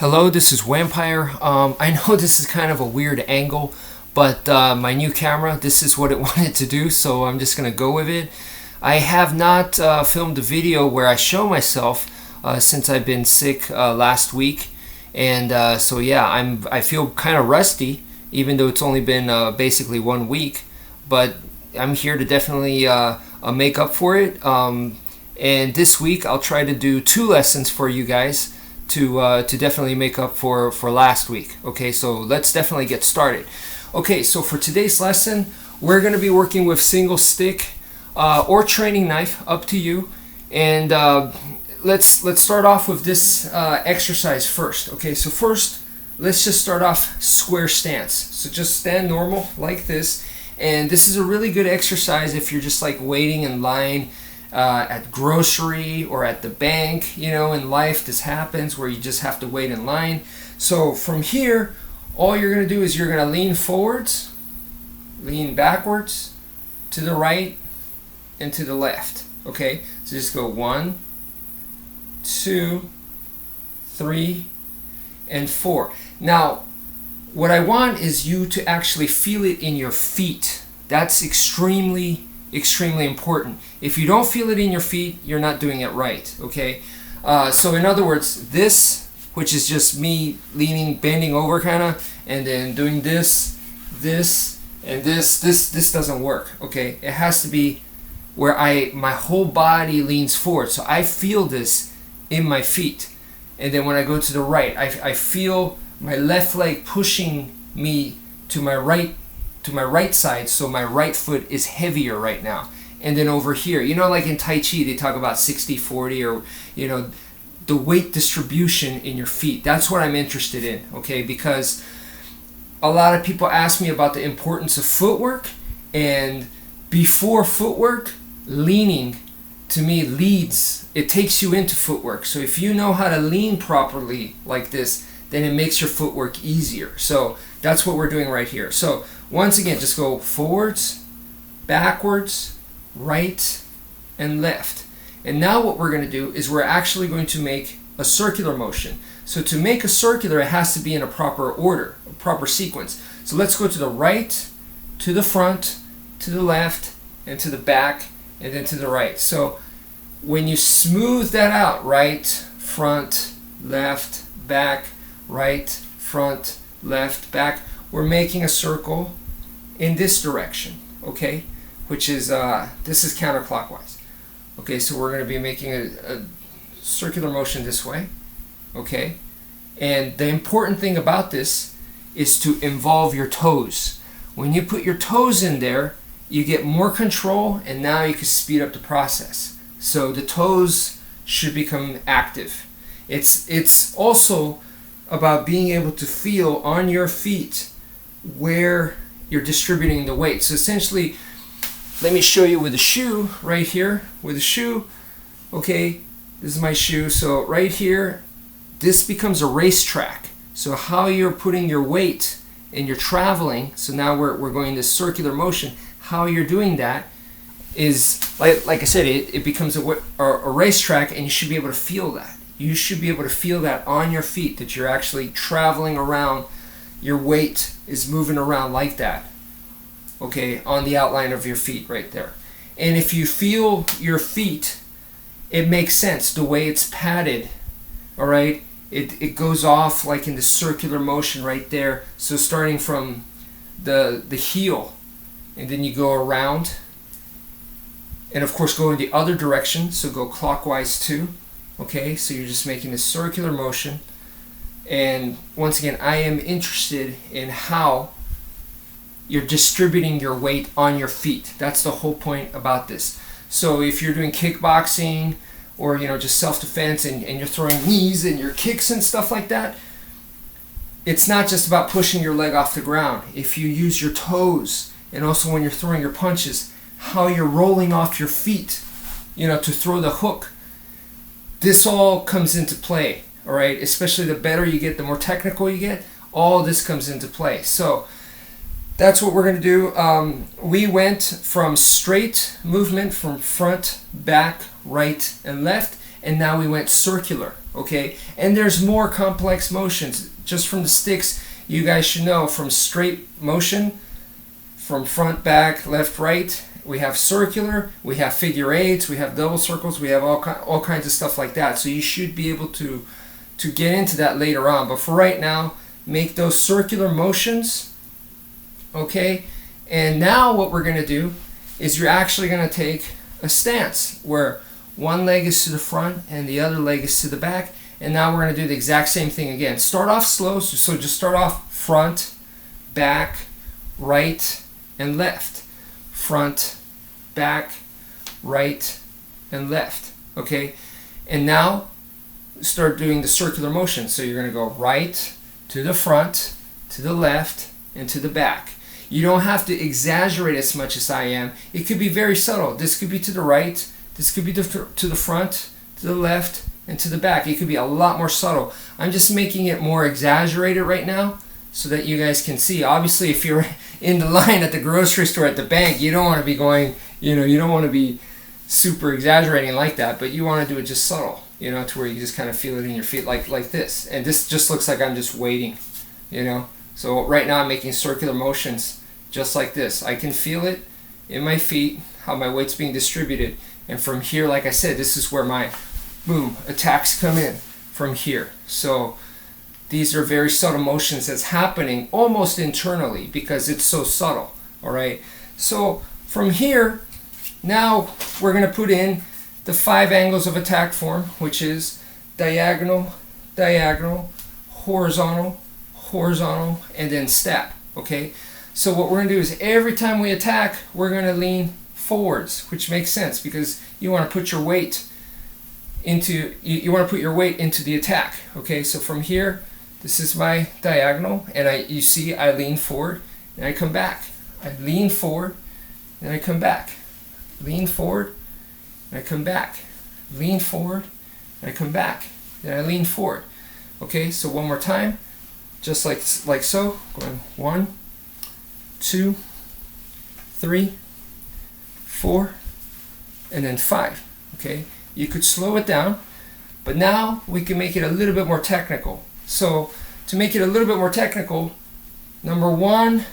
Hello, this is wmpyr. I know this is kind of a weird angle, but my new camera, this is what it wanted to do, so I'm just going to go with it. I have not filmed a video where I show myself since I've been sick last week, and so yeah, I feel kind of rusty, even though it's only been basically 1 week, but I'm here to definitely make up for it. And this week I'll try to do 2 lessons for you guys to definitely make up for last week. Okay, so let's definitely get started. Okay, so for today's lesson, we're going to be working with single stick or training knife, up to you. And let's start off with this exercise first. Okay, so first, let's just start off square stance. So just stand normal like this. And this is a really good exercise if you're just like waiting in line at grocery or at the bank. You know, in life this happens where you just have to wait in line. So from here, all you're going to do is you're going to lean forwards, lean backwards, to the right, and to the left. Okay, so just go 1, 2, 3, and 4. Now, what I want is you to actually feel it in your feet. That's extremely important. If you don't feel it in your feet, you're not doing it right. Okay, so in other words, this, which is just me leaning, bending over kind of, and then doing this, and this doesn't work. Okay, it has to be where my whole body leans forward, so I feel this in my feet. And then when I go to the right, I feel my left leg pushing me to my right side, so my right foot is heavier right now. And then over here, you know, like in Tai Chi, they talk about 60-40, or, you know, the weight distribution in your feet. That's what I'm interested in, okay? Because a lot of people ask me about the importance of footwork, and before footwork, leaning, to me, leads. It takes you into footwork. So if you know how to lean properly like this, then it makes your footwork easier. So that's what we're doing right here. So once again, just go forwards, backwards, right, and left. And now what we're going to do is we're actually going to make a circular motion. So to make a circular, it has to be in a proper order, a proper sequence. So let's go to the right, to the front, to the left, and to the back, and then to the right. So when you smooth that out, right, front, left, back, right, front, left, back, we're making a circle in this direction, okay, which is this is counterclockwise. Okay, so we're going to be making a circular motion this way, okay. And the important thing about this is to involve your toes. When you put your toes in there, you get more control, and now you can speed up the process. So the toes should become active. It's also about being able to feel on your feet where you're distributing the weight. So essentially, let me show you with the shoe right here. With the shoe, okay, this is my shoe. So right here, this becomes a racetrack. So how you're putting your weight and you're traveling, so now we're going this circular motion, how you're doing that is, like I said, it becomes a racetrack, and you should be able to feel that. You should be able to feel that on your feet, that you're actually traveling around, your weight is moving around like that, okay, on the outline of your feet right there. And if you feel your feet, it makes sense, the way it's padded, all right? It goes off like in the circular motion right there. So starting from the heel, and then you go around, and of course go in the other direction, so go clockwise too. Okay, so you're just making a circular motion. And once again, I am interested in how you're distributing your weight on your feet. That's the whole point about this. So if you're doing kickboxing, or, you know, just self-defense, and you're throwing knees and your kicks and stuff like that, it's not just about pushing your leg off the ground. If you use your toes, and also when you're throwing your punches, how you're rolling off your feet, you know, to throw the hook, this all comes into play, all right? Especially the better you get, the more technical you get, all this comes into play. So that's what we're going to do. We went from straight movement from front, back, right, and left, and now we went circular. okay? And there's more complex motions. Just from the sticks, you guys should know, from straight motion, from front, back, left, right, we have circular, we have figure eights, we have double circles, we have all kinds of stuff like that. So you should be able to get into that later on. But for right now, make those circular motions, okay? And now what we're going to do is you're actually going to take a stance where one leg is to the front and the other leg is to the back. And now we're going to do the exact same thing again. Start off slow, so just start off front, back, right, and left. Front, back, right, and left, okay? And now start doing the circular motion. So you're going to go right to the front, to the left, and to the back. You don't have to exaggerate as much as I am. It could be very subtle. This could be to the right, this could be to the front, to the left, and to the back. It could be a lot more subtle. I'm just making it more exaggerated right now so that you guys can see. Obviously, if you're in the line at the grocery store, at the bank, you don't want to be going, you don't want to be super exaggerating like that, but you want to do it just subtle, to where you just kind of feel it in your feet like this. And this just looks like I'm just waiting, So right now I'm making circular motions just like this. I can feel it in my feet, how my weight's being distributed. And from here, like I said, this is where my attacks come in from here. So these are very subtle motions that's happening almost internally because it's so subtle, all right? So from here, now we're going to put in the 5 angles of attack form, which is diagonal, diagonal, horizontal, horizontal, and then stab, okay? So what we're going to do is every time we attack, we're going to lean forwards, which makes sense because you want to put your weight into the attack, okay? So from here, this is my diagonal, and you see I lean forward and I come back. I lean forward and I come back. Lean forward and I come back. Lean forward and I come back. Then I lean forward. Okay, so one more time, just like so. Going 1, 2, 3, 4, and then 5. Okay, you could slow it down, but now we can make it a little bit more technical. So to make it a little bit more technical, number 1,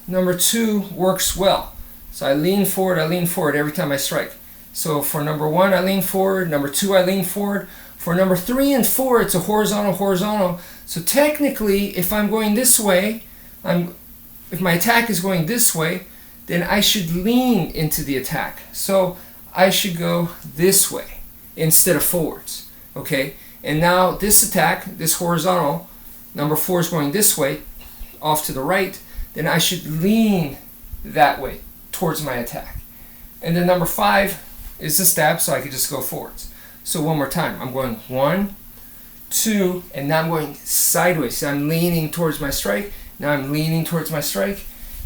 number 2 works well. So I lean forward every time I strike. So for number 1, I lean forward. Number 2, I lean forward. For number 3 and 4, it's a horizontal, horizontal. So technically, if I'm going this way, if my attack is going this way, then I should lean into the attack. So I should go this way instead of forwards. Okay? And now this attack, this horizontal, number 4 is going this way, off to the right, then I should lean that way towards my attack. And then number 5 is the stab, so I could just go forwards. So one more time, I'm going 1, 2, and now I'm going sideways. So I'm leaning towards my strike, now I'm leaning towards my strike,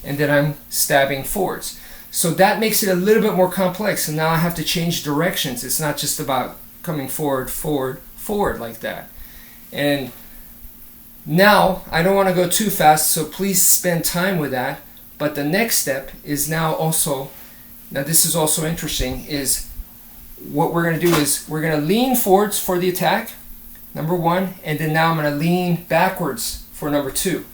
and then I'm stabbing forwards. So that makes it a little bit more complex, and now I have to change directions. It's not just about coming forward, forward, forward like that. And now I don't want to go too fast, so please spend time with that. But the next step is now this is also interesting, is what we're going to do is we're going to lean forwards for the attack, number 1, and then now I'm going to lean backwards for number 2.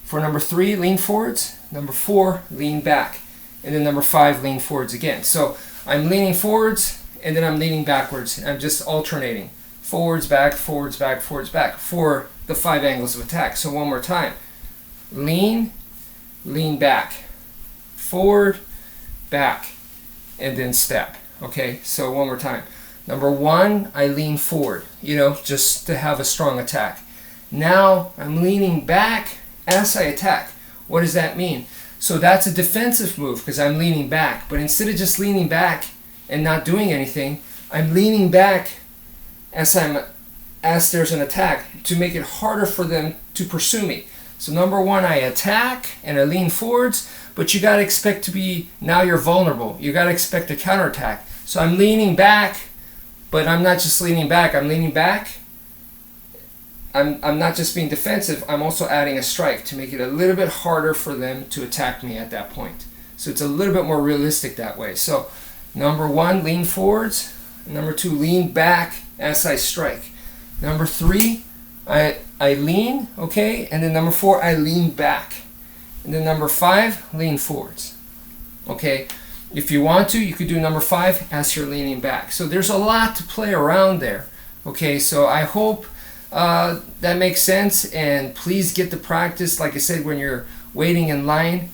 For number 3, lean forwards, number 4, lean back, and then number 5, lean forwards again. So I'm leaning forwards and then I'm leaning backwards. I'm just alternating. Forwards, back, forwards, back, forwards, back for the 5 angles of attack. So one more time. Lean, lean back, forward, back, and then stab. Okay, so one more time. Number 1, I lean forward, just to have a strong attack. Now I'm leaning back as I attack. What does that mean? So that's a defensive move because I'm leaning back. But instead of just leaning back and not doing anything, I'm leaning back as there's an attack to make it harder for them to pursue me. So number 1, I attack and I lean forwards, but you got to expect to be, now you're vulnerable. You got to expect a counterattack. So I'm leaning back, but I'm not just leaning back. I'm leaning back. I'm not just being defensive. I'm also adding a strike to make it a little bit harder for them to attack me at that point. So it's a little bit more realistic that way. So number 1, lean forwards. Number 2, lean back as I strike. Number 3, I lean, okay? And then number 4, I lean back. And then number 5, lean forwards. Okay? If you want to, you could do number 5 as you're leaning back. So there's a lot to play around there. Okay, so I hope that makes sense, and please get the practice. Like I said, when you're waiting in line,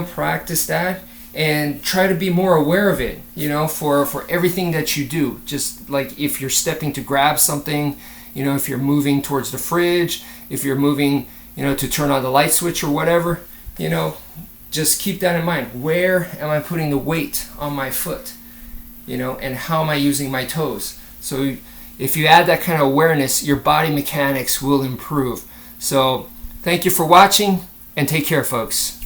practice that and try to be more aware of it, for everything that you do. Just like if you're stepping to grab something, if you're moving towards the fridge, if you're moving, to turn on the light switch or whatever, just keep that in mind. Where am I putting the weight on my foot? And how am I using my toes? So if you add that kind of awareness, your body mechanics will improve. So thank you for watching, and take care, folks.